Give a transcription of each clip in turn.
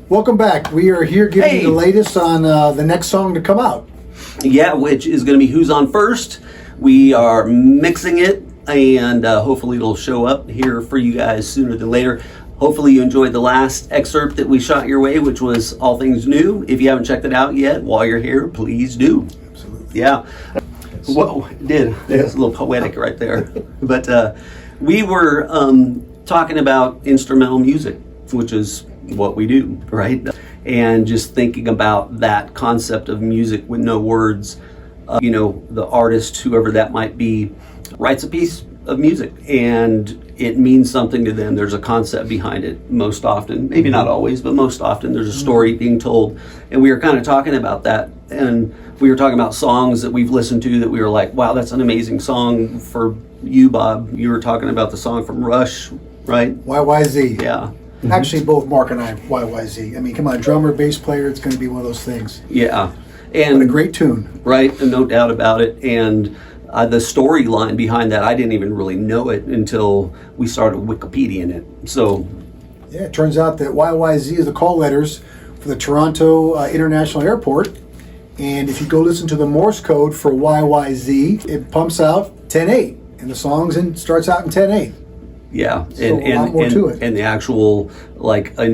Welcome back. We are here giving you the latest on the next song to come out. Yeah, which is going to be Who's On First. We are mixing it, and hopefully it'll show up here for you guys sooner than later. Hopefully you enjoyed the last excerpt that we shot your way, which was All Things New. If you haven't checked it out yet, while you're here, please do. Absolutely. Yeah. Whoa, it did. It's a little poetic right there. But we were talking about instrumental music, which is what we do, right? And just thinking about that concept of music with no words. The artist, whoever that might be, writes a piece of music and it means something to them. There's a concept behind it most often, maybe not always, but most often there's a story being told. And we were kind of talking about that, and we were talking about songs that we've listened to that we were like, wow, that's an amazing song. For you, Bob, you were talking about the song from Rush, right? YYZ. Yeah. Actually, both Mark and I, YYZ. I mean, come on, drummer, bass player, it's going to be one of those things. Yeah. And what a great tune. Right, and no doubt about it. And the storyline behind that, I didn't even really know it until we started Wikipediaing it. So, yeah, it turns out that YYZ is the call letters for the Toronto International Airport. And if you go listen to the Morse code for YYZ, it pumps out 10/8, and the song starts out in 10/8. yeah, So a lot more to it. And the actual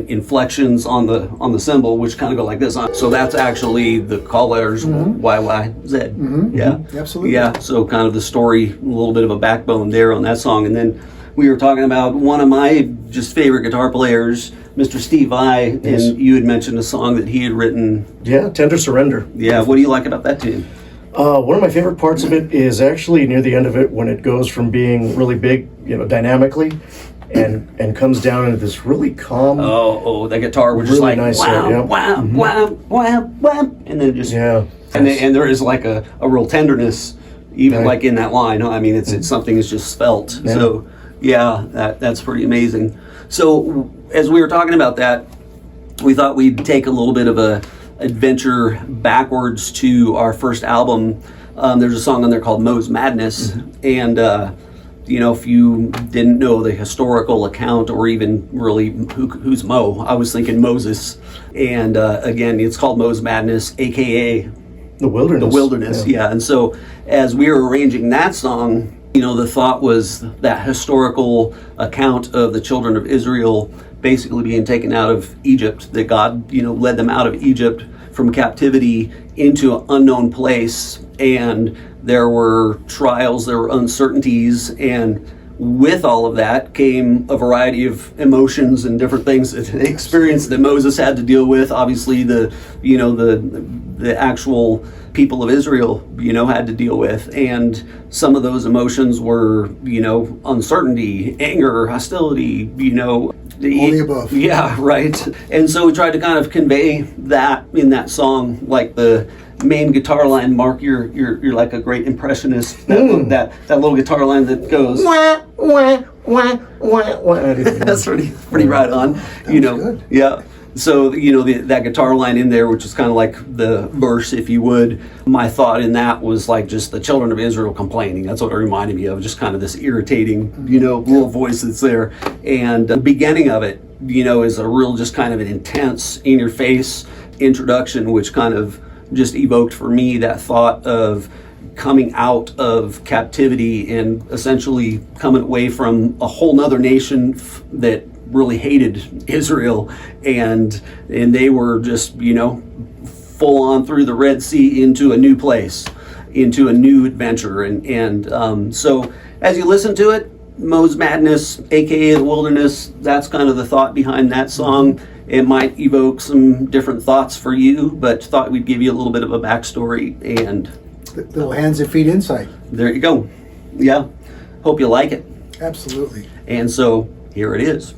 inflections on the symbol, which kind of go like this. So that's actually the call letters YYZ. Yeah, absolutely. Yeah, so kind of the story, a little bit of a backbone there on that song. And then we were talking about one of my just favorite guitar players, Mr. Steve Vai, and you had mentioned a song that he had written. Yeah, Tender Surrender. Yeah, what do you like about that tune? One of my favorite parts of it is actually near the end of it when it goes from being really big, dynamically, and comes down into this really calm. Oh, that guitar was just really like nice. wow, and then just and there is like a real tenderness, even like in that line. I mean, it's something that's just felt. Yeah. So that's pretty amazing. So as we were talking about that, we thought we'd take a little bit of a adventure backwards to our first album. There's a song on there called Mo's Madness, and if you didn't know the historical account or even really who's Mo, I was thinking Moses. And again, it's called Mo's Madness, aka The Wilderness. The Wilderness, yeah. And so as we were arranging that song, the thought was that historical account of the children of Israel basically being taken out of Egypt, that God, led them out of Egypt from captivity into an unknown place. And there were trials, there were uncertainties, and with all of that came a variety of emotions and different things that they experienced that Moses had to deal with. Obviously, the actual people of Israel, had to deal with, and some of those emotions were, uncertainty, anger, hostility, all the above. Yeah, right. And so we tried to kind of convey that in that song, like the main guitar line. Mark, you're like a great impressionist. That little guitar line that goes wah, wah, wah, wah, wah. That's pretty right on. Good. Yeah. So that guitar line in there, which is kind of like the verse, if you would. My thought in that was like just the children of Israel complaining. That's what it reminded me of, just kind of this irritating, little voice that's there. And the beginning of it, is a real just kind of an intense, in-your-face introduction, which kind of just evoked for me that thought of coming out of captivity and essentially coming away from a whole nother nation that really hated Israel, and they were just full on through the Red Sea into a new place, into a new adventure, and so as you listen to it, Mo's Madness, aka The Wilderness, that's kind of the thought behind that song. It might evoke some different thoughts for you, but thought we'd give you a little bit of a backstory and little hands and feet insight. There you go. Yeah, hope you like it. Absolutely. And so here it is.